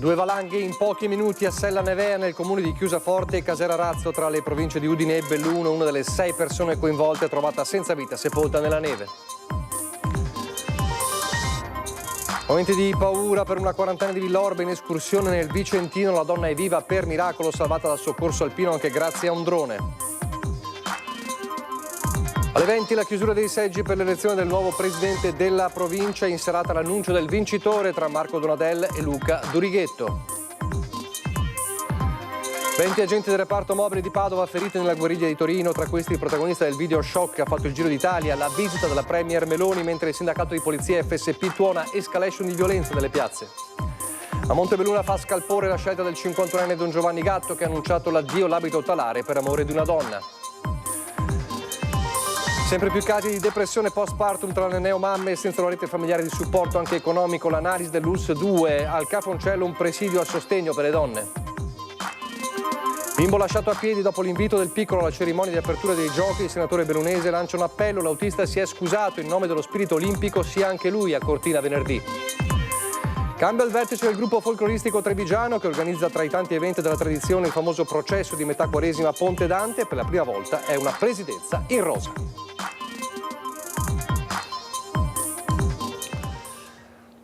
Due valanghe in pochi minuti a Sella Nevea nel comune di Chiusaforte e Caserarazzo tra le province di Udine e Belluno. Una delle 6 persone coinvolte è trovata senza vita, sepolta nella neve. Momenti di paura per una quarantena di Villorba in escursione nel Vicentino. La donna è viva per miracolo, salvata dal soccorso alpino anche grazie a un drone. Alle 20 la chiusura dei seggi per l'elezione del nuovo presidente della provincia. In serata l'annuncio del vincitore tra Marco Donadel e Luca Durighetto. 20 agenti del reparto mobile di Padova feriti nella guerriglia di Torino, tra questi il protagonista del video shock che ha fatto il giro d'Italia, la visita della premier Meloni, mentre il sindacato di polizia FSP tuona escalation di violenza nelle piazze. A Montebelluna fa scalpore la scelta del 51enne Don Giovanni Gatto che ha annunciato l'addio all'abito otalare per amore di una donna. Sempre più casi di depressione postpartum tra le neomamme senza una rete familiare di supporto anche economico. L'analisi dell'ULSS 2, al Cafoncello un presidio a sostegno per le donne. Bimbo lasciato a piedi dopo l'invito del piccolo alla cerimonia di apertura dei giochi. Il senatore bellunese lancia un appello, l'autista si è scusato in nome dello spirito olimpico, sia anche lui a Cortina venerdì. Cambia il vertice del gruppo folcloristico trevigiano che organizza tra i tanti eventi della tradizione il famoso processo di metà quaresima a Ponte Dante. Per la prima volta è una presidenza in rosa.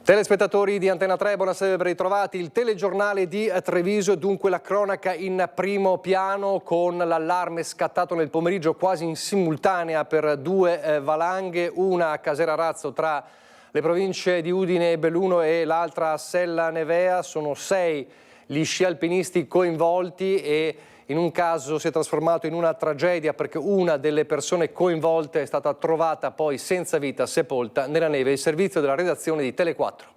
Telespettatori di Antena 3, buonasera, ben ritrovati. Il telegiornale di Treviso e dunque la cronaca in primo piano con l'allarme scattato nel pomeriggio quasi in simultanea per due valanghe, una a Caserarazzo tra le province di Udine e Belluno e l'altra a Sella Nevea. Sono 6 gli sci alpinisti coinvolti e in un caso si è trasformato in una tragedia perché una delle persone coinvolte è stata trovata poi senza vita, sepolta nella neve. Il servizio della redazione di Tele4.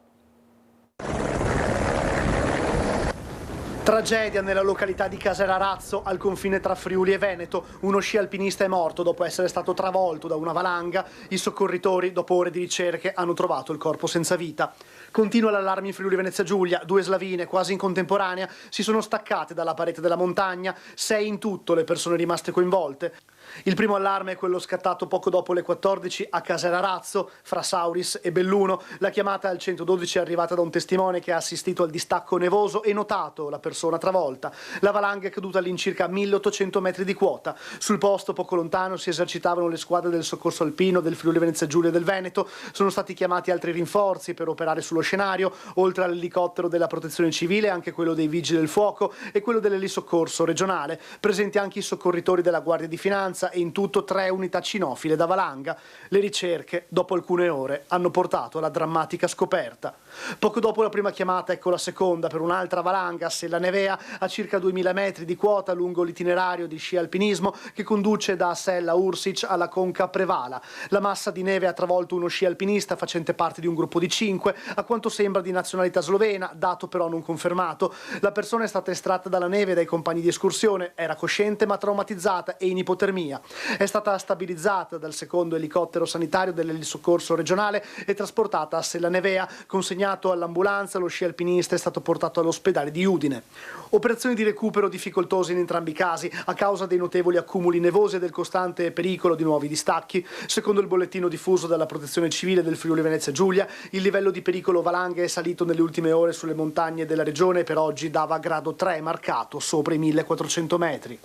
Tragedia nella località di Caserarazzo, al confine tra Friuli e Veneto. Uno sci alpinista è morto dopo essere stato travolto da una valanga. I soccorritori, dopo ore di ricerche, hanno trovato il corpo senza vita. Continua l'allarme in Friuli Venezia Giulia. 2 slavine, quasi in contemporanea, si sono staccate dalla parete della montagna. 6 in tutto le persone rimaste coinvolte. Il primo allarme è quello scattato poco dopo le 14 a Caserarazzo, fra Sauris e Belluno. La chiamata al 112 è arrivata da un testimone che ha assistito al distacco nevoso e notato la persona travolta. La valanga è caduta all'incirca 1800 metri di quota. Sul posto, poco lontano, si esercitavano le squadre del soccorso alpino del Friuli Venezia Giulia e del Veneto. Sono stati chiamati altri rinforzi per operare sullo scenario, oltre all'elicottero della protezione civile, anche quello dei vigili del fuoco e quello dell'elisoccorso regionale. Presenti anche i soccorritori della Guardia di Finanza e in tutto 3 unità cinofile da valanga. Le ricerche, dopo alcune ore, hanno portato alla drammatica scoperta. Poco dopo la prima chiamata, ecco la seconda per un'altra valanga a Sella Nevea, a circa 2000 metri di quota lungo l'itinerario di sci alpinismo che conduce da Sella Ursic alla Conca Prevala. La massa di neve ha travolto uno sci alpinista facente parte di un gruppo di 5, a quanto sembra di nazionalità slovena, dato però non confermato. La persona è stata estratta dalla neve dai compagni di escursione, era cosciente ma traumatizzata e in ipotermia. È stata stabilizzata dal secondo elicottero sanitario dell'elisoccorso regionale e trasportata a Sella Nevea. Consegnato all'ambulanza, lo sci alpinista è stato portato all'ospedale di Udine. Operazioni di recupero difficoltose in entrambi i casi a causa dei notevoli accumuli nevosi e del costante pericolo di nuovi distacchi. Secondo il bollettino diffuso dalla Protezione Civile del Friuli Venezia Giulia, il livello di pericolo valanghe è salito nelle ultime ore sulle montagne della regione e per oggi dava grado 3 marcato sopra i 1400 metri.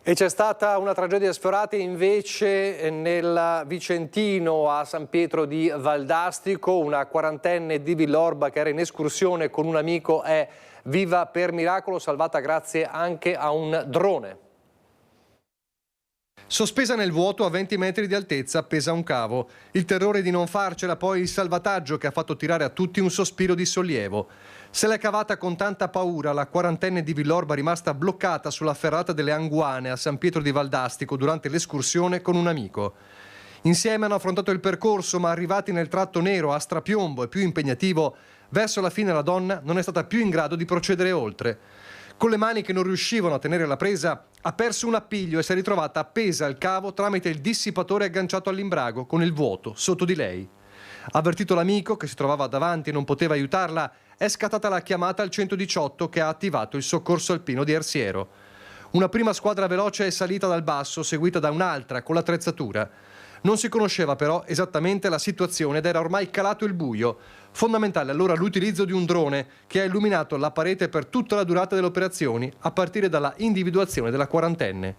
E c'è stata una tragedia sfiorata invece nel Vicentino a San Pietro di Valdastico. Una quarantenne di Villorba che era in escursione con un amico è viva per miracolo, salvata grazie anche a un drone. Sospesa nel vuoto a 20 metri di altezza appesa a un cavo. Il terrore di non farcela, poi il salvataggio che ha fatto tirare a tutti un sospiro di sollievo. Se l'è cavata con tanta paura la quarantenne di Villorba rimasta bloccata sulla ferrata delle Anguane a San Pietro di Valdastico durante l'escursione con un amico. Insieme hanno affrontato il percorso, ma arrivati nel tratto nero a strapiombo e più impegnativo, verso la fine la donna non è stata più in grado di procedere oltre. Con le mani che non riuscivano a tenere la presa, ha perso un appiglio e si è ritrovata appesa al cavo tramite il dissipatore agganciato all'imbrago, con il vuoto sotto di lei. Avvertito l'amico, che si trovava davanti e non poteva aiutarla, è scattata la chiamata al 118 che ha attivato il soccorso alpino di Ersiero. Una prima squadra veloce è salita dal basso, seguita da un'altra con l'attrezzatura. Non si conosceva però esattamente la situazione ed era ormai calato il buio. Fondamentale allora l'utilizzo di un drone che ha illuminato la parete per tutta la durata delle operazioni, a partire dalla individuazione della quarantenne.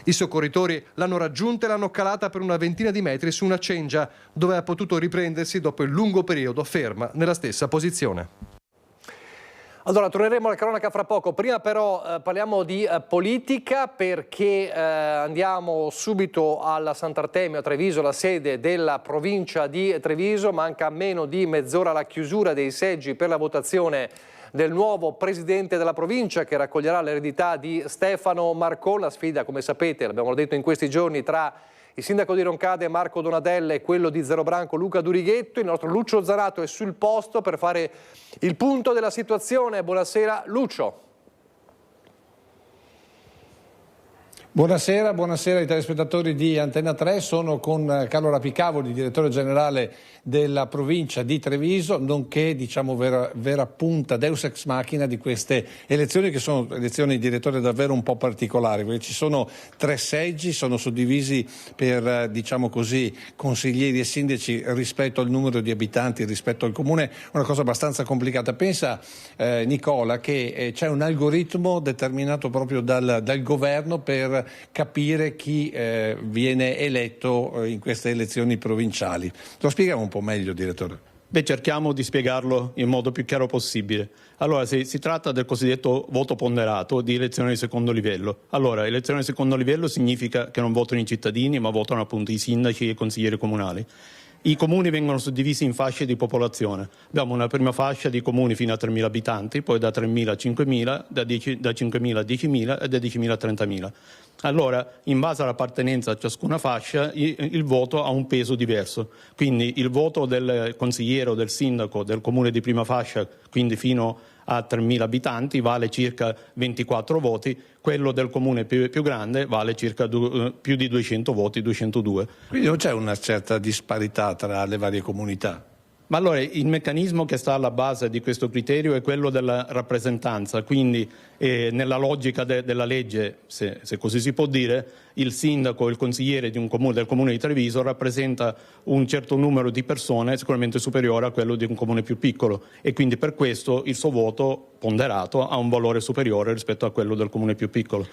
I soccorritori l'hanno raggiunta e l'hanno calata per una ventina di metri su una cengia, dove ha potuto riprendersi dopo il lungo periodo ferma nella stessa posizione. Allora, torneremo alla cronaca fra poco. Prima però parliamo di politica, perché andiamo subito alla Sant'Artemio a Treviso, la sede della provincia di Treviso. Manca meno di mezz'ora alla chiusura dei seggi per la votazione del nuovo presidente della provincia, che raccoglierà l'eredità di Stefano Marcon. La sfida, come sapete, l'abbiamo detto in questi giorni, tra il sindaco di Roncade Marco Donadella e quello di Zerobranco Luca Durighetto. Il nostro Lucio Zanato è sul posto per fare il punto della situazione. Buonasera Lucio. Buonasera ai telespettatori di Antenna 3, sono con Carlo Rapicavoli, direttore generale della provincia di Treviso, nonché diciamo vera punta deus ex machina di queste elezioni, che sono elezioni, direttore, davvero un po' particolari, perché ci sono 3 seggi, sono suddivisi per diciamo così consiglieri e sindaci rispetto al numero di abitanti, rispetto al comune, una cosa abbastanza complicata. Pensa Nicola che c'è un algoritmo determinato proprio dal governo per capire chi viene eletto in queste elezioni provinciali. Lo spieghiamo un po' meglio, direttore? Beh, cerchiamo di spiegarlo in modo più chiaro possibile. Allora, si tratta del cosiddetto voto ponderato di elezione di secondo livello. Allora, elezione di secondo livello significa che non votano i cittadini, ma votano appunto i sindaci e i consiglieri comunali. I comuni vengono suddivisi in fasce di popolazione. Abbiamo una prima fascia di comuni fino a 3.000 abitanti, poi da 3.000 a 5.000, da 5.000 a 10.000 e da 10.000 a 30.000. Allora, in base all'appartenenza a ciascuna fascia, il voto ha un peso diverso. Quindi il voto del consigliere o del sindaco del comune di prima fascia, quindi fino a 3.000 abitanti, vale circa 24 voti, quello del comune più grande vale circa più di 200 voti, 202. Quindi non c'è una certa disparità tra le varie comunità? Ma allora il meccanismo che sta alla base di questo criterio è quello della rappresentanza, quindi nella logica della legge, se così si può dire, il sindaco, il consigliere di del comune di Treviso rappresenta un certo numero di persone sicuramente superiore a quello di un comune più piccolo, e quindi per questo il suo voto ponderato ha un valore superiore rispetto a quello del comune più piccolo.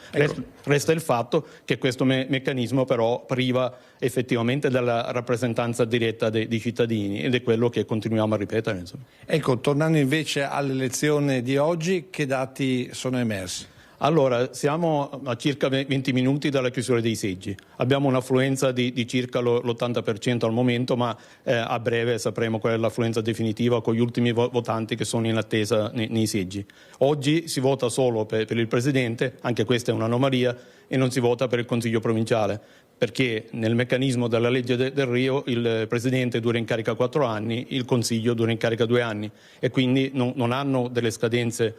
Resta il fatto che questo meccanismo però priva effettivamente della rappresentanza diretta dei cittadini, ed è quello che continuiamo a ripetere. Insomma. Ecco, tornando invece all'elezione di oggi, che dati sono emersi? Allora, siamo a circa 20 minuti dalla chiusura dei seggi. Abbiamo un'affluenza di circa l'80% al momento, ma a breve sapremo qual è l'affluenza definitiva con gli ultimi votanti che sono in attesa nei seggi. Oggi si vota solo per il Presidente, anche questa è un'anomalia, e non si vota per il Consiglio provinciale, perché nel meccanismo della legge del Rio il Presidente dura in carica 4 anni, il Consiglio dura in carica 2 anni, e quindi non hanno delle scadenze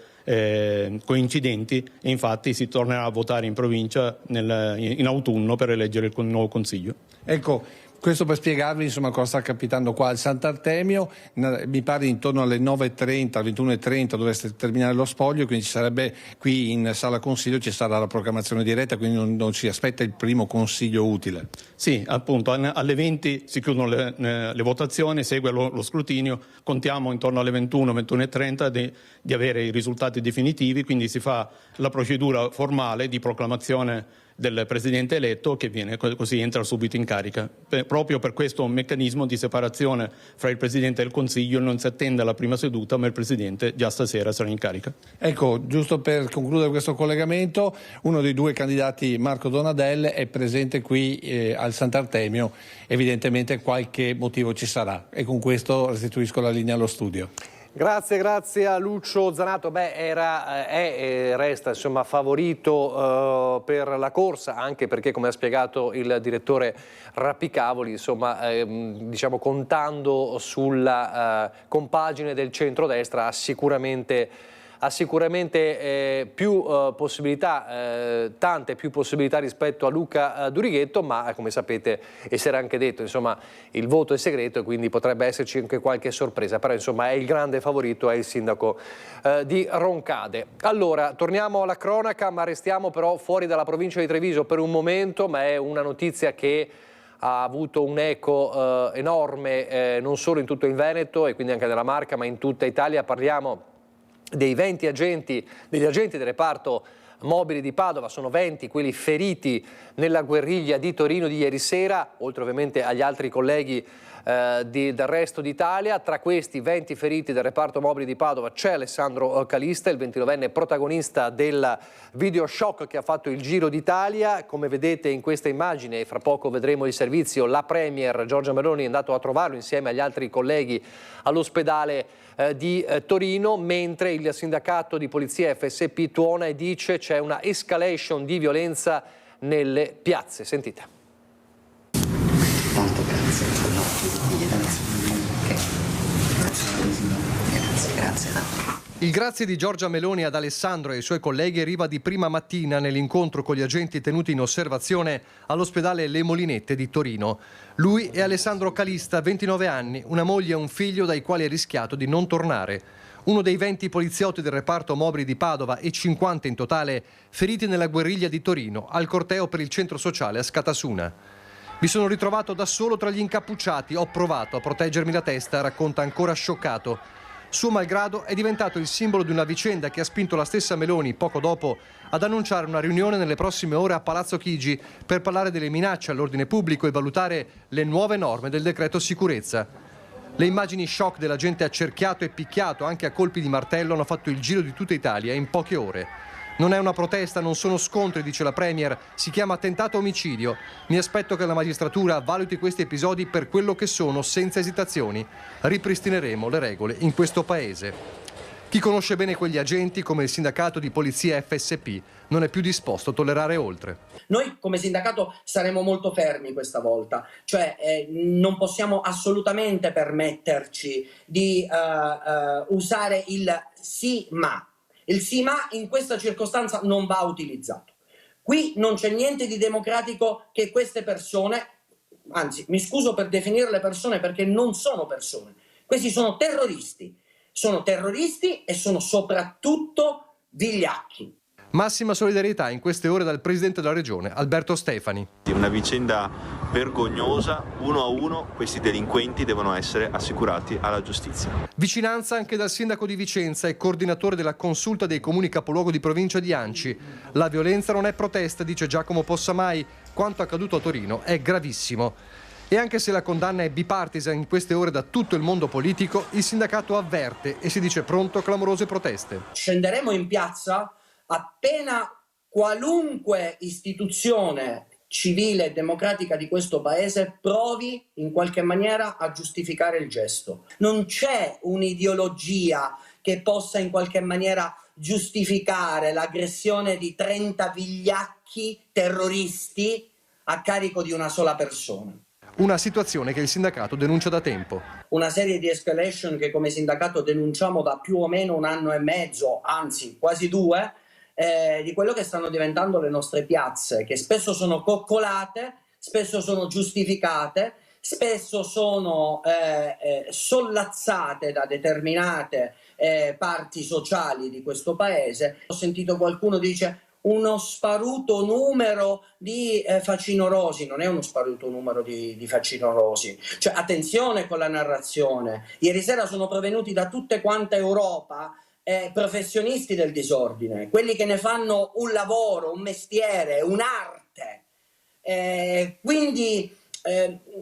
coincidenti, e infatti si tornerà a votare in provincia in autunno per eleggere il nuovo Consiglio. Ecco, questo per spiegarvi insomma cosa sta capitando qua al Sant'Artemio. Mi pare intorno alle 9.30, alle 21.30 dovreste terminare lo spoglio, quindi ci sarebbe qui in sala consiglio, ci sarà la proclamazione diretta, quindi non si aspetta il primo consiglio utile. Sì, appunto, alle 20 si chiudono le votazioni, segue lo scrutinio, contiamo intorno alle 21.30 di avere i risultati definitivi, quindi si fa la procedura formale di proclamazione del Presidente eletto, che viene così entra subito in carica. Proprio per questo meccanismo di separazione fra il Presidente e il Consiglio non si attende alla prima seduta, ma il Presidente già stasera sarà in carica. Ecco, giusto per concludere questo collegamento, uno dei 2 candidati, Marco Donadella, è presente qui al Sant'Artemio, evidentemente qualche motivo ci sarà, e con questo restituisco la linea allo studio. Grazie a Lucio Zanato. È e resta insomma favorito per la corsa, anche perché, come ha spiegato il direttore Rappicavoli, insomma diciamo contando sulla compagine del centrodestra ha sicuramente più possibilità, tante più possibilità rispetto a Luca Durighetto, ma come sapete, e si era anche detto, insomma, il voto è segreto e quindi potrebbe esserci anche qualche sorpresa, però insomma è il grande favorito, è il sindaco di Roncade. Allora, torniamo alla cronaca, ma restiamo però fuori dalla provincia di Treviso per un momento, ma è una notizia che ha avuto un eco enorme non solo in tutto il Veneto e quindi anche nella Marca, ma in tutta Italia. Parliamo dei 20 agenti, degli agenti del reparto mobili di Padova. Sono 20 quelli feriti nella guerriglia di Torino di ieri sera, oltre ovviamente agli altri colleghi del resto d'Italia. Tra questi 20 feriti del reparto mobili di Padova c'è Alessandro Calista, il 29enne protagonista del video shock che ha fatto il giro d'Italia. Come vedete in questa immagine, e fra poco vedremo il servizio, la Premier Giorgia Meloni è andato a trovarlo insieme agli altri colleghi all'ospedale di Torino, mentre il sindacato di polizia FSP tuona e dice c'è una escalation di violenza nelle piazze. Sentite. Tanto grazie. Grazie. Il grazie di Giorgia Meloni ad Alessandro e ai suoi colleghi arriva di prima mattina nell'incontro con gli agenti tenuti in osservazione all'ospedale Le Molinette di Torino. Lui è Alessandro Calista, 29 anni, una moglie e un figlio dai quali ha rischiato di non tornare. Uno dei 20 poliziotti del reparto mobili di Padova e 50 in totale feriti nella guerriglia di Torino al corteo per il centro sociale a Scatasuna. Mi sono ritrovato da solo tra gli incappucciati, ho provato a proteggermi la testa, racconta ancora scioccato. Suo malgrado è diventato il simbolo di una vicenda che ha spinto la stessa Meloni, poco dopo, ad annunciare una riunione nelle prossime ore a Palazzo Chigi per parlare delle minacce all'ordine pubblico e valutare le nuove norme del decreto sicurezza. Le immagini shock della gente accerchiato e picchiato anche a colpi di martello hanno fatto il giro di tutta Italia in poche ore. Non è una protesta, non sono scontri, dice la Premier, si chiama tentato omicidio. Mi aspetto che la magistratura valuti questi episodi per quello che sono, senza esitazioni. Ripristineremo le regole in questo paese. Chi conosce bene quegli agenti, come il sindacato di polizia FSP, non è più disposto a tollerare oltre. Noi come sindacato saremo molto fermi questa volta, cioè non possiamo assolutamente permetterci di usare il sì ma. Il sì ma in questa circostanza non va utilizzato. Qui non c'è niente di democratico che queste persone, anzi mi scuso per definirle persone perché non sono persone, questi sono terroristi e sono soprattutto vigliacchi. Massima solidarietà in queste ore dal presidente della regione, Alberto Stefani. Una vicenda vergognosa, uno a uno questi delinquenti devono essere assicurati alla giustizia. Vicinanza anche dal sindaco di Vicenza e coordinatore della consulta dei comuni capoluogo di provincia di Anci. La violenza non è protesta, dice Giacomo Possamai, quanto accaduto a Torino è gravissimo. E anche se la condanna è bipartisan in queste ore da tutto il mondo politico, il sindacato avverte e si dice pronto a clamorose proteste. Scenderemo in piazza appena qualunque istituzione civile e democratica di questo paese provi in qualche maniera a giustificare il gesto. Non c'è un'ideologia che possa in qualche maniera giustificare l'aggressione di 30 vigliacchi terroristi a carico di una sola persona. Una situazione che il sindacato denuncia da tempo. Una serie di escalation che come sindacato denunciamo da più o meno 1 anno e mezzo, anzi quasi 2, di quello che stanno diventando le nostre piazze, che spesso sono coccolate, spesso sono giustificate, spesso sono sollazzate da determinate parti sociali di questo paese. Ho sentito qualcuno dice uno sparuto numero di facinorosi. Non è uno sparuto numero di facinorosi, cioè attenzione con la narrazione. Ieri sera sono provenuti da tutte quante Europa professionisti del disordine, quelli che ne fanno un lavoro, un mestiere, un'arte, quindi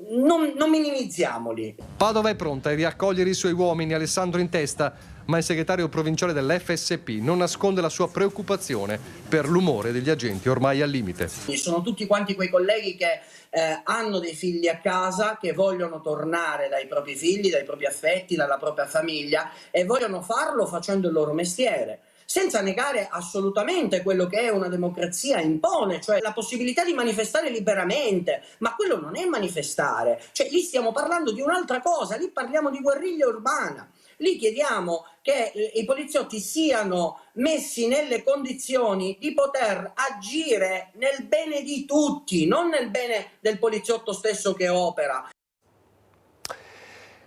non minimizziamoli. Padova è pronta a riaccogliere i suoi uomini, Alessandro in testa, ma il segretario provinciale dell'FSP non nasconde la sua preoccupazione per l'umore degli agenti ormai al limite. Sono tutti quanti quei colleghi che hanno dei figli a casa, che vogliono tornare dai propri figli, dai propri affetti, dalla propria famiglia e vogliono farlo facendo il loro mestiere, senza negare assolutamente quello che è una democrazia impone, cioè la possibilità di manifestare liberamente, ma quello non è manifestare, cioè lì stiamo parlando di un'altra cosa, lì parliamo di guerriglia urbana. Lì chiediamo che i poliziotti siano messi nelle condizioni di poter agire nel bene di tutti, non nel bene del poliziotto stesso che opera.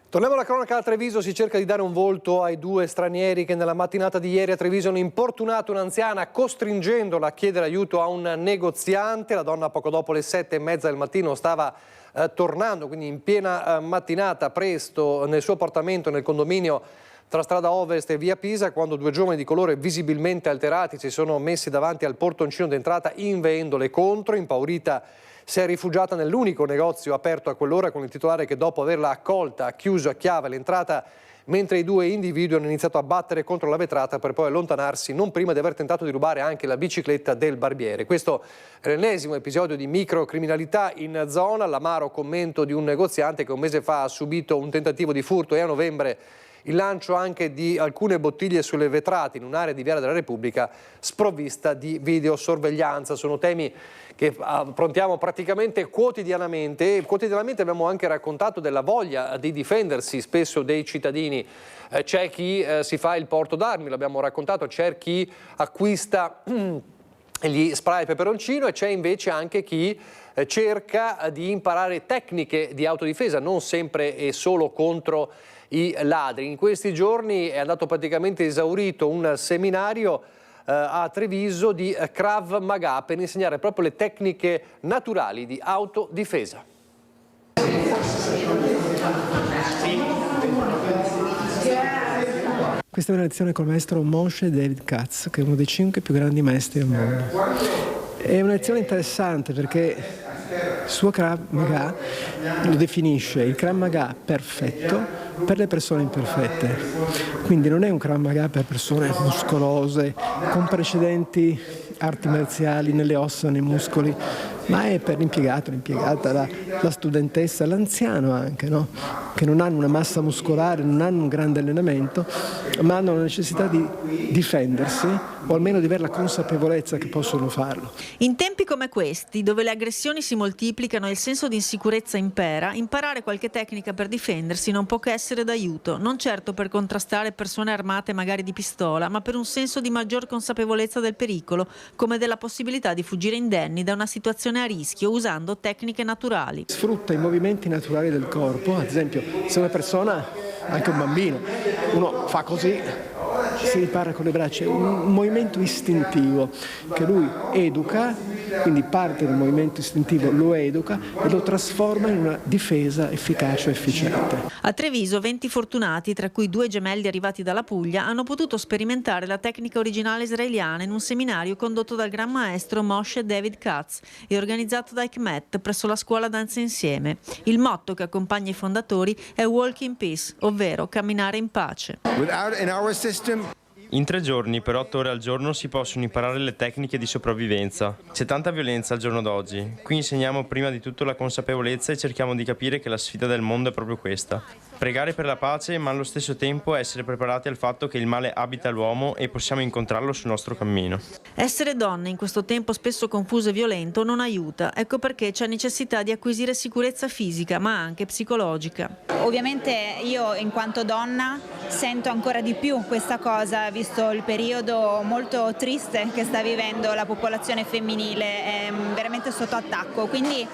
Torniamo alla cronaca a Treviso, si cerca di dare un volto ai 2 stranieri che nella mattinata di ieri a Treviso hanno importunato un'anziana costringendola a chiedere aiuto a un negoziante. La donna poco dopo le 7:30 del mattino stava tornando, quindi in piena mattinata, presto, nel suo appartamento nel condominio tra strada Ovest e via Pisa, quando due giovani di colore visibilmente alterati si sono messi davanti al portoncino d'entrata inveendole contro. Impaurita si è rifugiata nell'unico negozio aperto a quell'ora, con il titolare che dopo averla accolta ha chiuso a chiave l'entrata, mentre i due individui hanno iniziato a battere contro la vetrata per poi allontanarsi, non prima di aver tentato di rubare anche la bicicletta del barbiere. Questo è l'ennesimo episodio di microcriminalità in zona, l'amaro commento di un negoziante che un mese fa ha subito un tentativo di furto e a novembre il lancio anche di alcune bottiglie sulle vetrate in un'area di Viale della Repubblica sprovvista di videosorveglianza. Sono temi che affrontiamo praticamente quotidianamente. Quotidianamente abbiamo anche raccontato della voglia di difendersi spesso dei cittadini. C'è chi si fa il porto d'armi, l'abbiamo raccontato, c'è chi acquista gli spray peperoncino e c'è invece anche chi cerca di imparare tecniche di autodifesa, non sempre e solo contro i ladri. In questi giorni è andato praticamente esaurito un seminario a Treviso di Krav Maga per insegnare proprio le tecniche naturali di autodifesa. Questa è una lezione col maestro Moshe David Katz, che è uno dei 5 più grandi maestri al mondo. È una lezione interessante perché il suo Krav Maga lo definisce il Krav Maga perfetto per le persone imperfette. Quindi non è un Krav Maga per persone muscolose, con precedenti arti marziali nelle ossa, nei muscoli, ma è per l'impiegato, l'impiegata, la studentessa, l'anziano anche, no? Che non hanno una massa muscolare, non hanno un grande allenamento, ma hanno la necessità di difendersi o almeno di avere la consapevolezza che possono farlo. In tempi come questi, dove le aggressioni si moltiplicano e il senso di insicurezza impera, imparare qualche tecnica per difendersi non può che essere d'aiuto, non certo per contrastare persone armate magari di pistola, ma per un senso di maggior consapevolezza del pericolo, come della possibilità di fuggire indenni da una situazione a rischio usando tecniche naturali. Sfrutta i movimenti naturali del corpo, ad esempio se una persona, anche un bambino, uno fa così, si ripara con le braccia, è un movimento istintivo che lui educa, quindi parte del movimento istintivo lo educa e lo trasforma in una difesa efficace e efficiente. A Treviso 20 fortunati, tra cui 2 gemelli arrivati dalla Puglia, hanno potuto sperimentare la tecnica originale israeliana in un seminario condotto dal gran maestro Moshe David Katz e organizzato da ICMET presso la scuola Danza Insieme. Il motto che accompagna i fondatori è Walk in Peace, ovvero camminare in pace. In 3 giorni, per 8 ore al giorno, si possono imparare le tecniche di sopravvivenza. C'è tanta violenza al giorno d'oggi. Qui insegniamo prima di tutto la consapevolezza e cerchiamo di capire che la sfida del mondo è proprio questa. Pregare per la pace, ma allo stesso tempo essere preparati al fatto che il male abita l'uomo e possiamo incontrarlo sul nostro cammino. Essere donne in questo tempo spesso confuso e violento non aiuta. Ecco perché c'è necessità di acquisire sicurezza fisica, ma anche psicologica. Ovviamente io, in quanto donna, sento ancora di più questa cosa, visto il periodo molto triste che sta vivendo la popolazione femminile, è veramente sotto attacco, quindi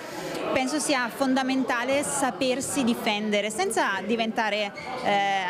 penso sia fondamentale sapersi difendere senza diventare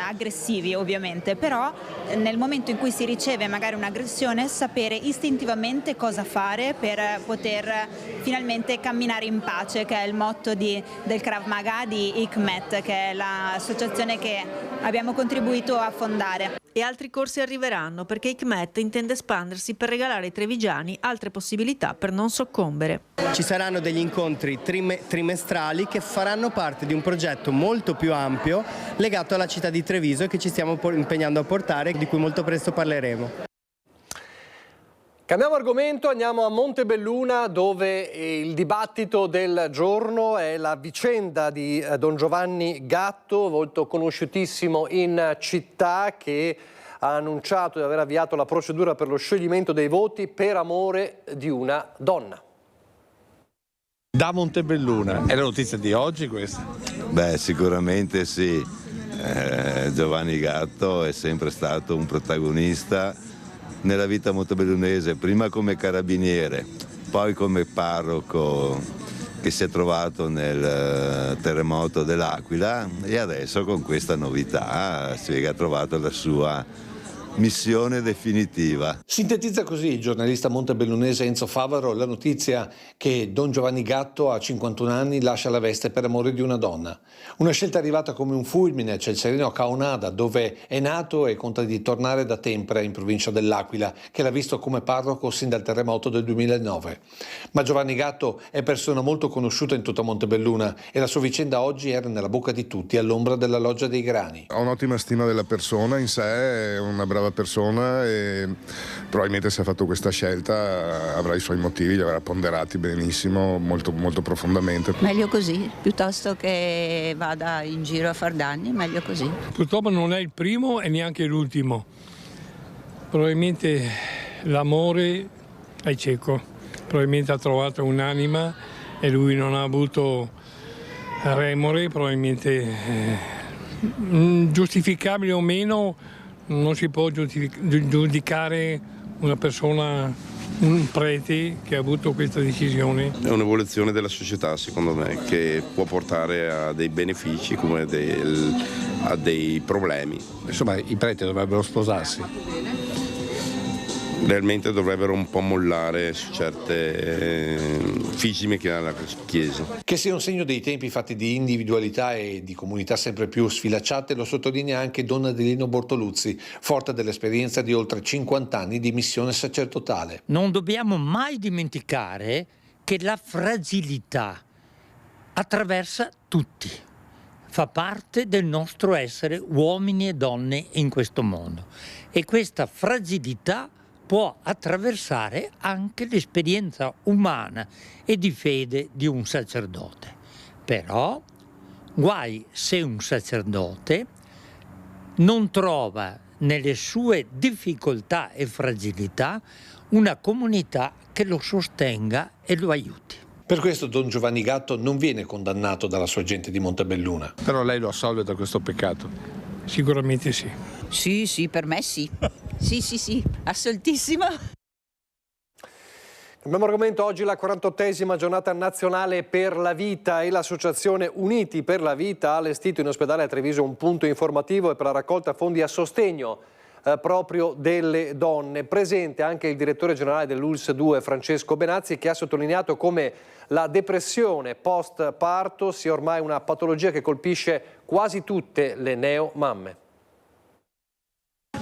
aggressivi ovviamente, però nel momento in cui si riceve magari un'aggressione sapere istintivamente cosa fare per poter finalmente camminare in pace, che è il motto del Krav Maga di ICMET, che è l'associazione che abbiamo contribuito a fondare. E altri corsi arriveranno perché ICMET intende espandersi per regalare ai trevigiani altre possibilità per non soccombere. Ci saranno degli incontri trimestrali che faranno parte di un progetto molto più ampio legato alla città di Treviso e che ci stiamo impegnando a portare, di cui molto presto parleremo. Cambiamo argomento, andiamo a Montebelluna, dove il dibattito del giorno è la vicenda di Don Giovanni Gatto, volto conosciutissimo in città, che ha annunciato di aver avviato la procedura per lo scioglimento dei voti per amore di una donna. Da Montebelluna, è la notizia di oggi questa? Beh, sicuramente sì. Giovanni Gatto è sempre stato un protagonista nella vita montebellunese, prima come carabiniere, poi come parroco che si è trovato nel terremoto dell'Aquila e adesso con questa novità ha trovato la sua missione definitiva. Sintetizza così il giornalista montebellunese Enzo Favaro la notizia che Don Giovanni Gatto a 51 anni lascia la veste per amore di una donna. Una scelta arrivata come un fulmine a Celserino Caonada, dove è nato e conta di tornare da Tempre in provincia dell'Aquila, che l'ha visto come parroco sin dal terremoto del 2009. Ma Giovanni Gatto è persona molto conosciuta in tutta Montebelluna e la sua vicenda oggi era nella bocca di tutti all'ombra della Loggia dei Grani. Ho un'ottima stima della persona in sé, è una brava persona e probabilmente se ha fatto questa scelta avrà i suoi motivi, li avrà ponderati benissimo, molto, molto profondamente. Meglio così, piuttosto che vada in giro a far danni, meglio così. Purtroppo non è il primo e neanche l'ultimo. Probabilmente l'amore è cieco, probabilmente ha trovato un'anima e lui non ha avuto remore, probabilmente giustificabile o meno, non si può giudicare una persona, un prete che ha avuto questa decisione. È un'evoluzione della società, secondo me, che può portare a dei benefici come a dei problemi. Insomma, i preti dovrebbero sposarsi. Realmente dovrebbero un po' mollare su certe fisime che ha la Chiesa. Che sia un segno dei tempi fatti di individualità e di comunità sempre più sfilacciate lo sottolinea anche Don Adelino Bortoluzzi, forte dell'esperienza di oltre 50 anni di missione sacerdotale. Non dobbiamo mai dimenticare che la fragilità attraversa tutti, fa parte del nostro essere uomini e donne in questo mondo e questa fragilità può attraversare anche l'esperienza umana e di fede di un sacerdote. Però guai se un sacerdote non trova nelle sue difficoltà e fragilità una comunità che lo sostenga e lo aiuti. Per questo Don Giovanni Gatto non viene condannato dalla sua gente di Montebelluna. Però lei lo assolve da questo peccato? Sicuramente sì. Sì, per me sì. Sì, assolutissima. Cambiamo argomento, oggi la 48esima giornata nazionale per la vita e l'associazione Uniti per la Vita ha allestito in ospedale a Treviso un punto informativo e per la raccolta fondi a sostegno proprio delle donne. Presente anche il direttore generale dell'ULSS 2 Francesco Benazzi, che ha sottolineato come la depressione post parto sia ormai una patologia che colpisce quasi tutte le neomamme.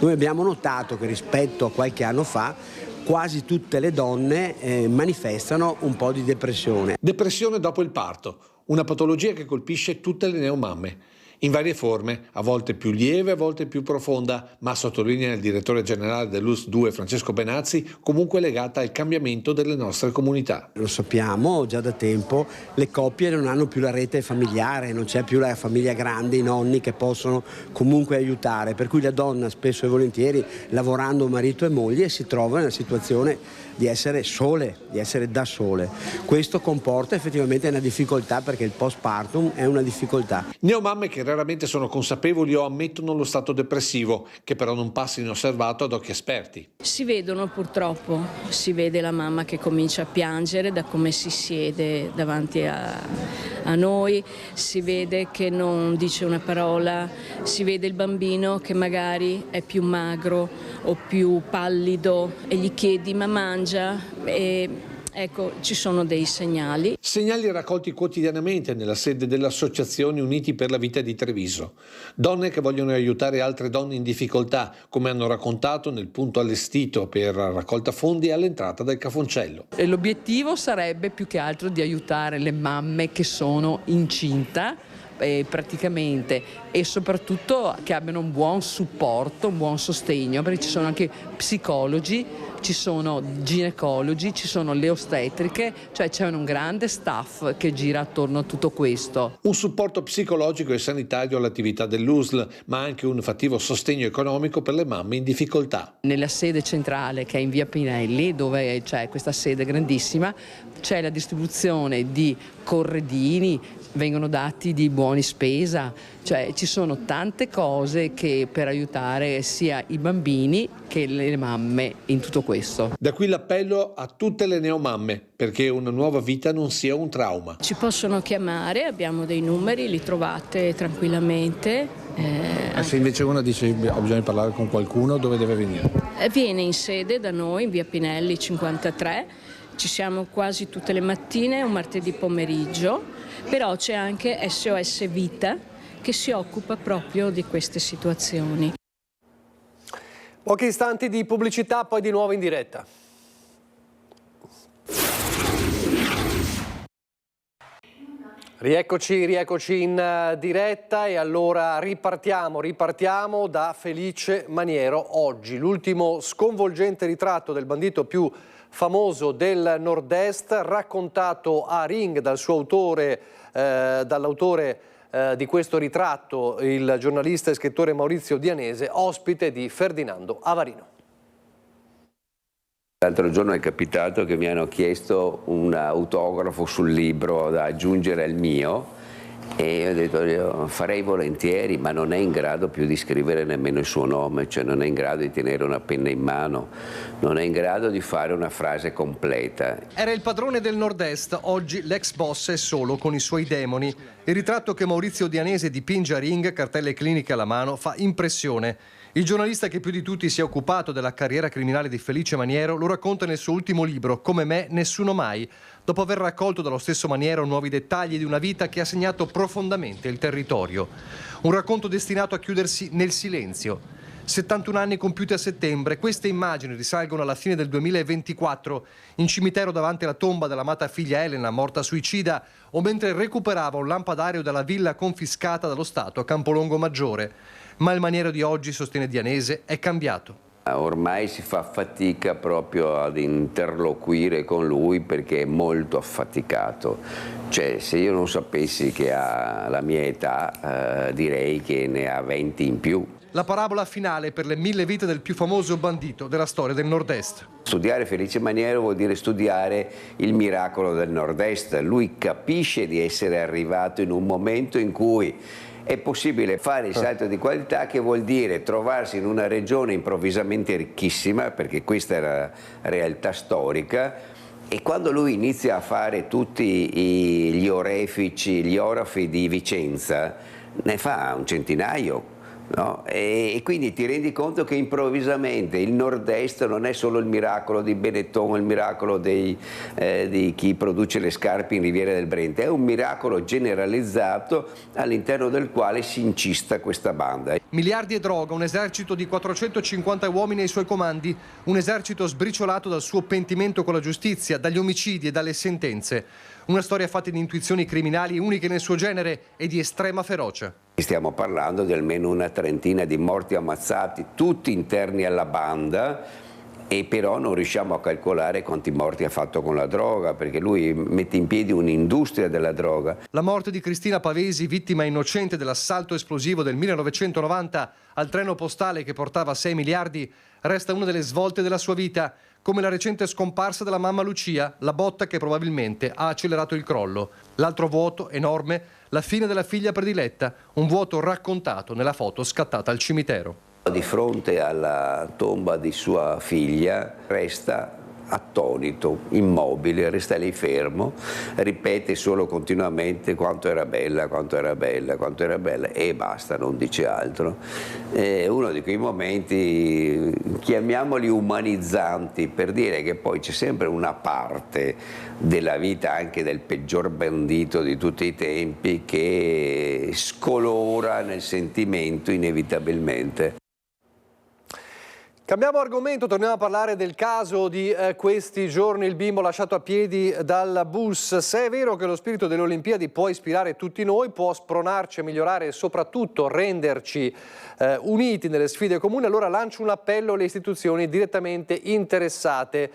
Noi abbiamo notato che rispetto a qualche anno fa quasi tutte le donne manifestano un po' di depressione. Depressione dopo il parto, una patologia che colpisce tutte le neomamme. In varie forme, a volte più lieve, a volte più profonda, ma sottolinea il direttore generale dell'ULSS 2 Francesco Benazzi, comunque legata al cambiamento delle nostre comunità. Lo sappiamo già da tempo, le coppie non hanno più la rete familiare, non c'è più la famiglia grande, i nonni che possono comunque aiutare, per cui la donna spesso e volentieri, lavorando marito e moglie, si trova nella situazione di essere sole, di essere da sole. Questo comporta effettivamente una difficoltà perché il postpartum è una difficoltà. Neomamme che raramente sono consapevoli o ammettono lo stato depressivo, che però non passa inosservato ad occhi esperti. Si vedono purtroppo, si vede la mamma che comincia a piangere da come si siede davanti a noi, si vede che non dice una parola, si vede il bambino che magari è più magro o più pallido e gli chiedi ma mangia e ecco, ci sono dei segnali. Segnali raccolti quotidianamente nella sede dell'Associazione Uniti per la Vita di Treviso. Donne che vogliono aiutare altre donne in difficoltà, come hanno raccontato nel punto allestito per raccolta fondi all'entrata del Cafoncello. L'obiettivo sarebbe più che altro di aiutare le mamme che sono incinta praticamente e soprattutto che abbiano un buon supporto, un buon sostegno, perché ci sono anche psicologi, ci sono ginecologi, ci sono le ostetriche, cioè c'è un grande staff che gira attorno a tutto questo. Un supporto psicologico e sanitario all'attività dell'USL, ma anche un fattivo sostegno economico per le mamme in difficoltà. Nella sede centrale, che è in via Pinelli, dove c'è questa sede grandissima, c'è la distribuzione di corredini, vengono dati di buoni spesa, cioè ci sono tante cose che per aiutare sia i bambini che le mamme in tutto questo. Da qui l'appello a tutte le neomamme, perché una nuova vita non sia un trauma. Ci possono chiamare, abbiamo dei numeri, li trovate tranquillamente. Se invece uno dice ho bisogno di parlare con qualcuno, dove deve venire? Viene in sede da noi, in via Pinelli 53, ci siamo quasi tutte le mattine, un martedì pomeriggio, però c'è anche SOS Vita che si occupa proprio di queste situazioni. Pochi istanti di pubblicità, poi di nuovo in diretta. Rieccoci in diretta e allora ripartiamo da Felice Maniero. Oggi l'ultimo sconvolgente ritratto del bandito più famoso del Nord-Est, raccontato a Ring dal suo autore, dall'autore di questo ritratto, il giornalista e scrittore Maurizio Dianese, ospite di Ferdinando Avarino. L'altro giorno è capitato che mi hanno chiesto un autografo sul libro da aggiungere al mio e ho detto io farei volentieri, ma non è in grado più di scrivere nemmeno il suo nome, cioè non è in grado di tenere una penna in mano, non è in grado di fare una frase completa. Era il padrone del Nord-Est, oggi l'ex boss è solo con i suoi demoni. Il ritratto che Maurizio Dianese dipinge a Ring, cartelle cliniche alla mano, fa impressione. Il giornalista che più di tutti si è occupato della carriera criminale di Felice Maniero lo racconta nel suo ultimo libro, Come me, nessuno mai, dopo aver raccolto dallo stesso Maniero nuovi dettagli di una vita che ha segnato profondamente il territorio. Un racconto destinato a chiudersi nel silenzio. 71 anni compiuti a settembre, queste immagini risalgono alla fine del 2024, in cimitero davanti alla tomba dell'amata figlia Elena, morta suicida, o mentre recuperava un lampadario dalla villa confiscata dallo Stato a Campolongo Maggiore. Ma il Maniero di oggi, sostiene Dianese, è cambiato. Ormai si fa fatica proprio ad interloquire con lui perché è molto affaticato. Cioè, se io non sapessi che ha la mia età, direi che ne ha 20 in più. La parabola finale per le 1000 vite del più famoso bandito della storia del Nord-Est. Studiare Felice Maniero vuol dire studiare il miracolo del Nord-Est. Lui capisce di essere arrivato in un momento in cui è possibile fare il salto di qualità, che vuol dire trovarsi in una regione improvvisamente ricchissima, perché questa è la realtà storica, e quando lui inizia a fare tutti gli orefici, gli orafi di Vicenza, ne fa un centinaio. No? E quindi ti rendi conto che improvvisamente il Nord-Est non è solo il miracolo di Benetton, il miracolo di chi produce le scarpe in Riviera del Brenta, è un miracolo generalizzato all'interno del quale si incista questa banda. Miliardi e droga, un esercito di 450 uomini ai suoi comandi, un esercito sbriciolato dal suo pentimento con la giustizia, dagli omicidi e dalle sentenze. Una storia fatta di intuizioni criminali uniche nel suo genere e di estrema ferocia. Stiamo parlando di almeno una trentina di morti ammazzati, tutti interni alla banda, e però non riusciamo a calcolare quanti morti ha fatto con la droga, perché lui mette in piedi un'industria della droga. La morte di Cristina Pavesi, vittima innocente dell'assalto esplosivo del 1990 al treno postale che portava 6 miliardi, resta una delle svolte della sua vita, come la recente scomparsa della mamma Lucia, la botta che probabilmente ha accelerato il crollo. L'altro vuoto, enorme, la fine della figlia prediletta, un vuoto raccontato nella foto scattata al cimitero. Di fronte alla tomba di sua figlia resta attonito, immobile, resta lì fermo, ripete solo continuamente quanto era bella, quanto era bella, quanto era bella, e basta, non dice altro. È uno di quei momenti, chiamiamoli umanizzanti, per dire che poi c'è sempre una parte della vita, anche del peggior bandito di tutti i tempi, che scolora nel sentimento inevitabilmente. Cambiamo argomento, torniamo a parlare del caso di questi giorni, il bimbo lasciato a piedi dal bus. Se è vero che lo spirito delle Olimpiadi può ispirare tutti noi, può spronarci a migliorare e soprattutto renderci uniti nelle sfide comuni, allora lancio un appello alle istituzioni direttamente interessate.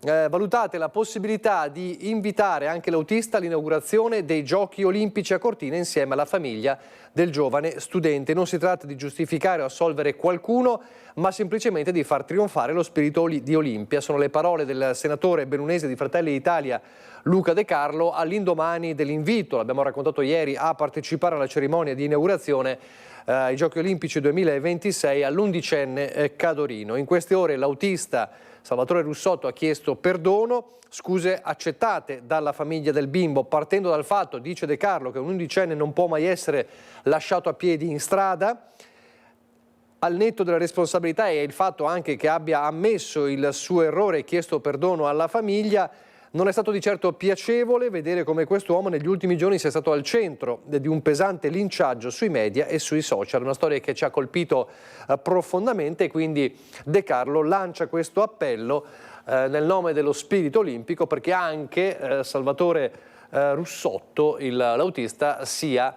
valutate la possibilità di invitare anche l'autista all'inaugurazione dei Giochi Olimpici a Cortina insieme alla famiglia del giovane studente. Non si tratta di giustificare o assolvere qualcuno, ma semplicemente di far trionfare lo spirito di Olimpia. Sono le parole del senatore bellunese di Fratelli d'Italia Luca De Carlo all'indomani dell'invito, l'abbiamo raccontato ieri, a partecipare alla cerimonia di inaugurazione ai Giochi Olimpici 2026 all'11enne Cadorino. In queste ore l'autista Salvatore Russotto ha chiesto perdono, scuse accettate dalla famiglia del bimbo, partendo dal fatto, dice De Carlo, che un 11enne non può mai essere lasciato a piedi in strada. Al netto della responsabilità e il fatto anche che abbia ammesso il suo errore e chiesto perdono alla famiglia, non è stato di certo piacevole vedere come quest'uomo negli ultimi giorni sia stato al centro di un pesante linciaggio sui media e sui social, una storia che ci ha colpito profondamente, e quindi De Carlo lancia questo appello nel nome dello spirito olimpico, perché anche Salvatore Russotto, l'autista, sia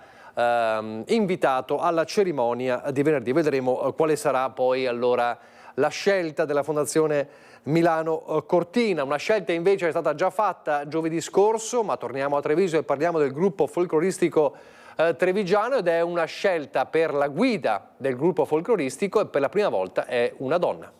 invitato alla cerimonia di venerdì. Vedremo quale sarà poi allora la scelta della Fondazione Milano Cortina. Una scelta invece è stata già fatta giovedì scorso, ma torniamo a Treviso e parliamo del gruppo folcloristico trevigiano, ed è una scelta per la guida del gruppo folcloristico, e per la prima volta è una donna.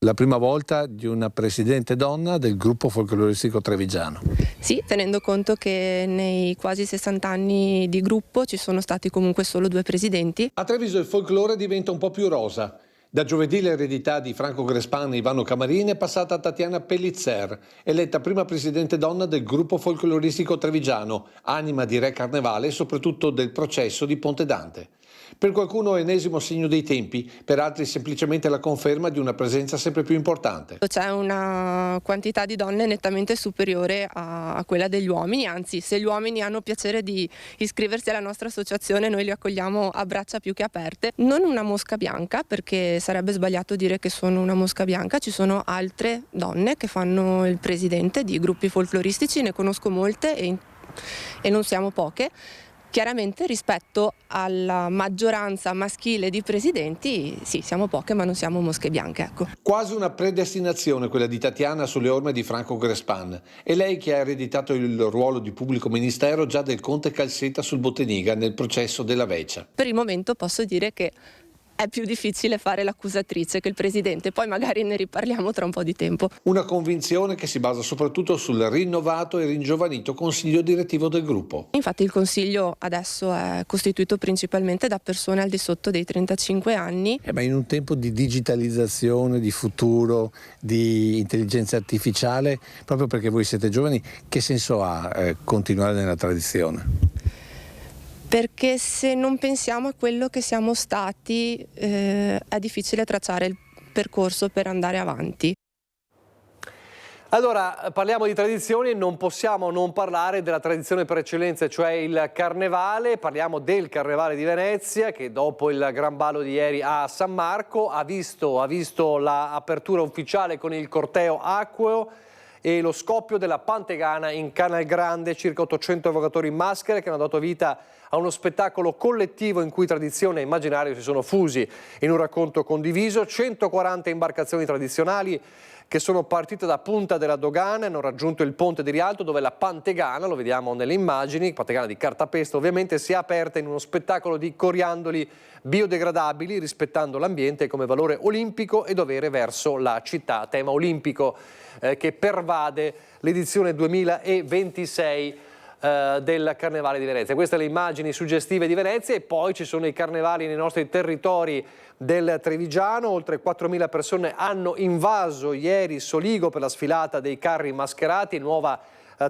La prima volta di una presidente donna del gruppo folcloristico trevigiano. Sì, tenendo conto che nei quasi 60 anni di gruppo ci sono stati comunque solo 2 presidenti. A Treviso il folklore diventa un po' più rosa. Da giovedì l'eredità di Franco Crespan e Ivano Camarini è passata a Tatiana Pellizzer, eletta prima presidente donna del gruppo folcloristico trevigiano, anima di Re Carnevale e soprattutto del processo di Ponte Dante. Per qualcuno ennesimo segno dei tempi, per altri semplicemente la conferma di una presenza sempre più importante. C'è una quantità di donne nettamente superiore a quella degli uomini, anzi se gli uomini hanno piacere di iscriversi alla nostra associazione noi li accogliamo a braccia più che aperte. Non una mosca bianca, perché sarebbe sbagliato dire che sono una mosca bianca, ci sono altre donne che fanno il presidente di gruppi folcloristici, ne conosco molte e non siamo poche. Chiaramente rispetto alla maggioranza maschile di presidenti, sì, siamo poche ma non siamo mosche bianche, ecco. Quasi una predestinazione quella di Tatiana sulle orme di Franco Crespan. È lei che ha ereditato il ruolo di pubblico ministero già del conte Calseta sul Botteniga nel processo della Vecia. Per il momento posso dire che è più difficile fare l'accusatrice che il presidente, poi magari ne riparliamo tra un po' di tempo. Una convinzione che si basa soprattutto sul rinnovato e ringiovanito consiglio direttivo del gruppo. Infatti il consiglio adesso è costituito principalmente da persone al di sotto dei 35 anni. Ma in un tempo di digitalizzazione, di futuro, di intelligenza artificiale, proprio perché voi siete giovani, che senso ha continuare nella tradizione? Perché se non pensiamo a quello che siamo stati è difficile tracciare il percorso per andare avanti. Allora, parliamo di tradizioni e non possiamo non parlare della tradizione per eccellenza, cioè il Carnevale. Parliamo del Carnevale di Venezia, che dopo il gran ballo di ieri a San Marco ha visto l'apertura ufficiale con il corteo acqueo e lo scoppio della Pantegana in Canal Grande, circa 800 evocatori in maschere che hanno dato vita a uno spettacolo collettivo in cui tradizione e immaginario si sono fusi in un racconto condiviso. 140 imbarcazioni tradizionali che sono partite da Punta della Dogana e hanno raggiunto il ponte di Rialto, dove la Pantegana, lo vediamo nelle immagini, Pantegana di cartapesta ovviamente, si è aperta in uno spettacolo di coriandoli biodegradabili, rispettando l'ambiente come valore olimpico e dovere verso la città, tema olimpico che pervade l'edizione 2026 del Carnevale di Venezia. Queste le immagini suggestive di Venezia, e poi ci sono i carnevali nei nostri territori del Trevigiano. Oltre 4.000 persone hanno invaso ieri Soligo per la sfilata dei carri mascherati, nuova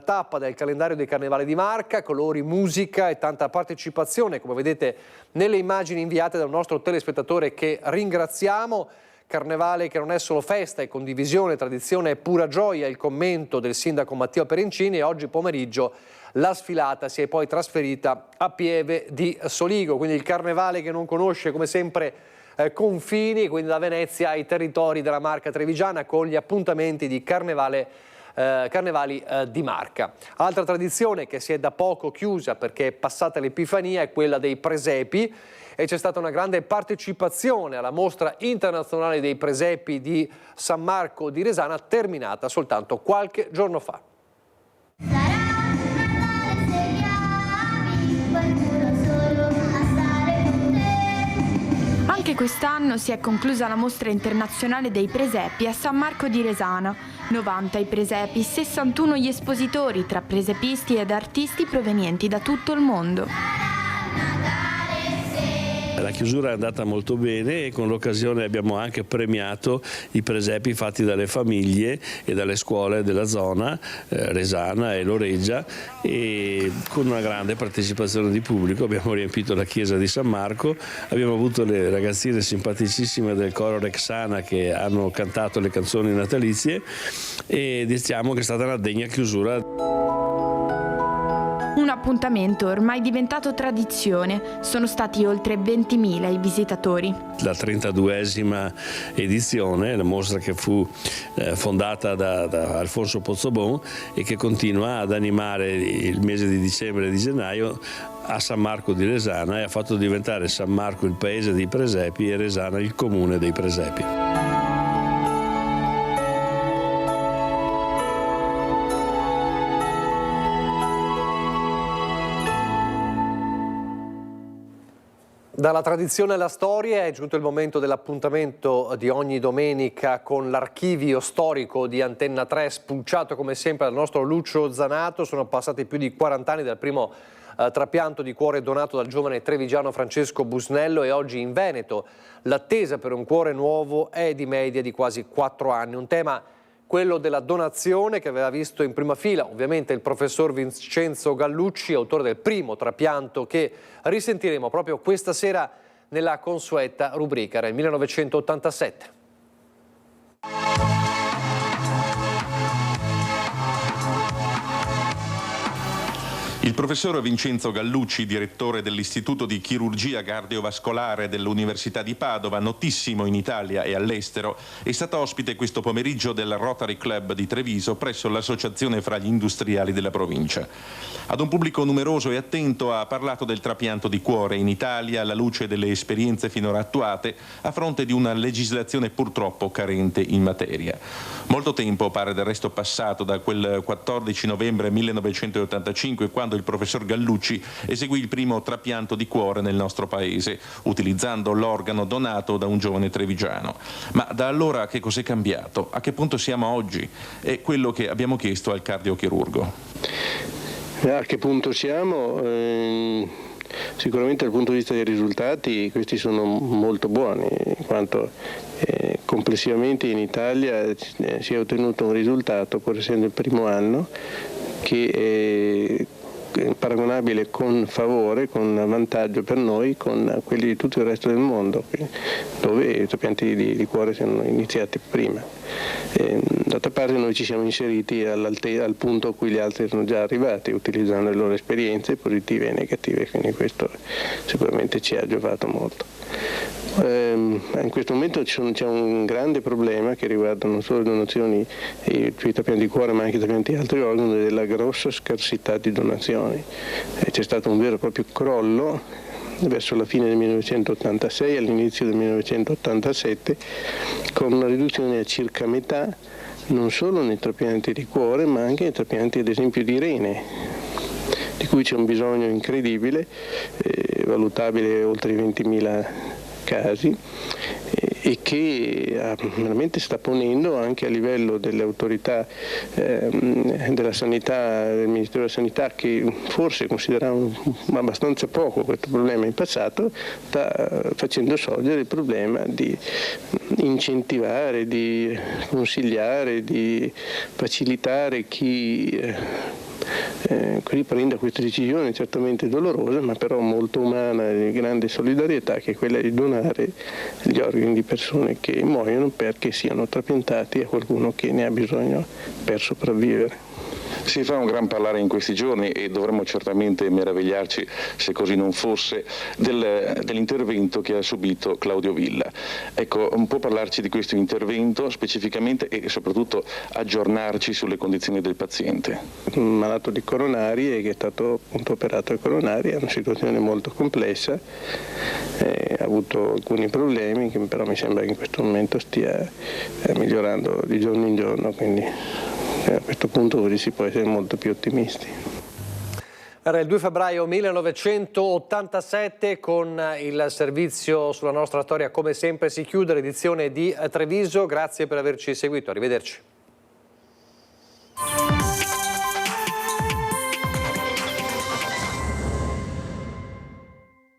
tappa del calendario dei carnevali di Marca, colori, musica e tanta partecipazione, come vedete nelle immagini inviate dal nostro telespettatore che ringraziamo. Carnevale che non è solo festa, è condivisione, tradizione e pura gioia, il commento del sindaco Matteo Perencini, e oggi pomeriggio la sfilata si è poi trasferita a Pieve di Soligo, quindi il Carnevale che non conosce come sempre confini, quindi da Venezia ai territori della Marca trevigiana, con gli appuntamenti di Carnevale carnevali di Marca. Altra tradizione che si è da poco chiusa perché è passata l'Epifania è quella dei presepi, e c'è stata una grande partecipazione alla mostra internazionale dei presepi di San Marco di Resana, terminata soltanto qualche giorno fa. Anche quest'anno si è conclusa la mostra internazionale dei presepi a San Marco di Resana. 90 i presepi, 61 gli espositori tra presepisti ed artisti provenienti da tutto il mondo. La chiusura è andata molto bene e con l'occasione abbiamo anche premiato i presepi fatti dalle famiglie e dalle scuole della zona, Resana e Loreggia, e con una grande partecipazione di pubblico abbiamo riempito la chiesa di San Marco, abbiamo avuto le ragazzine simpaticissime del coro Rexana che hanno cantato le canzoni natalizie e diciamo che è stata una degna chiusura. Un appuntamento ormai diventato tradizione. Sono stati oltre 20.000 i visitatori. La 32esima edizione, la mostra che fu fondata da Alfonso Pozzobon e che continua ad animare il mese di dicembre e di gennaio a San Marco di Resana e ha fatto diventare San Marco il paese dei presepi e Resana il comune dei presepi. Dalla tradizione alla storia è giunto il momento dell'appuntamento di ogni domenica con l'archivio storico di Antenna 3, spulciato come sempre dal nostro Lucio Zanato. Sono passati più di 40 anni dal primo trapianto di cuore donato dal giovane trevigiano Francesco Busnello e oggi in Veneto l'attesa per un cuore nuovo è di media di quasi 4 anni. Un tema, quello della donazione, che aveva visto in prima fila ovviamente il professor Vincenzo Gallucci, autore del primo trapianto che risentiremo proprio questa sera nella consueta rubrica. Era il 1987. Il professor Vincenzo Gallucci, direttore dell'Istituto di Chirurgia Cardiovascolare dell'Università di Padova, notissimo in Italia e all'estero, è stato ospite questo pomeriggio del Rotary Club di Treviso presso l'Associazione fra gli industriali della provincia. Ad un pubblico numeroso e attento ha parlato del trapianto di cuore in Italia alla luce delle esperienze finora attuate a fronte di una legislazione purtroppo carente in materia. Molto tempo pare del resto passato da quel 14 novembre 1985 quando il professor Gallucci eseguì il primo trapianto di cuore nel nostro paese, utilizzando l'organo donato da un giovane trevigiano. Ma da allora che cos'è cambiato? A che punto siamo oggi? È quello che abbiamo chiesto al cardiochirurgo. A che punto siamo? Sicuramente dal punto di vista dei risultati questi sono molto buoni, in quanto complessivamente in Italia si è ottenuto un risultato, pur essendo il primo anno, che è paragonabile con favore, con vantaggio per noi con quelli di tutto il resto del mondo, dove i trapianti di cuore sono iniziati prima. D'altra parte noi ci siamo inseriti al punto a cui gli altri erano già arrivati, utilizzando le loro esperienze positive e negative, quindi questo sicuramente ci ha giovato molto. In questo momento c'è un grande problema che riguarda non solo le donazioni sui trapianti di cuore ma anche i trapianti di altri organi, della grossa scarsità di donazioni. C'è stato un vero e proprio crollo verso la fine del 1986 all'inizio del 1987 con una riduzione a circa metà non solo nei trapianti di cuore ma anche nei trapianti ad esempio di rene, di cui c'è un bisogno incredibile, valutabile oltre i 20.000 casi, e che veramente sta ponendo anche a livello delle autorità della sanità, del Ministero della Sanità, che forse considerava abbastanza poco questo problema in passato, sta facendo sorgere il problema di incentivare, di consigliare, di facilitare chi prenda questa decisione certamente dolorosa ma però molto umana e di grande solidarietà, che è quella di donare gli organi di persone che muoiono perché siano trapiantati a qualcuno che ne ha bisogno per sopravvivere. Si fa un gran parlare in questi giorni e dovremmo certamente meravigliarci, se così non fosse, dell'intervento che ha subito Claudio Villa. Ecco, può parlarci di questo intervento specificamente e soprattutto aggiornarci sulle condizioni del paziente? Un malato di coronarie che è stato appunto operato ai coronari, è una situazione molto complessa, ha avuto alcuni problemi che però mi sembra che in questo momento stia migliorando di giorno in giorno, quindi a questo punto si può essere molto più ottimisti. Era il 2 febbraio 1987, con il servizio sulla nostra storia come sempre si chiude l'edizione di Treviso. Grazie per averci seguito, arrivederci.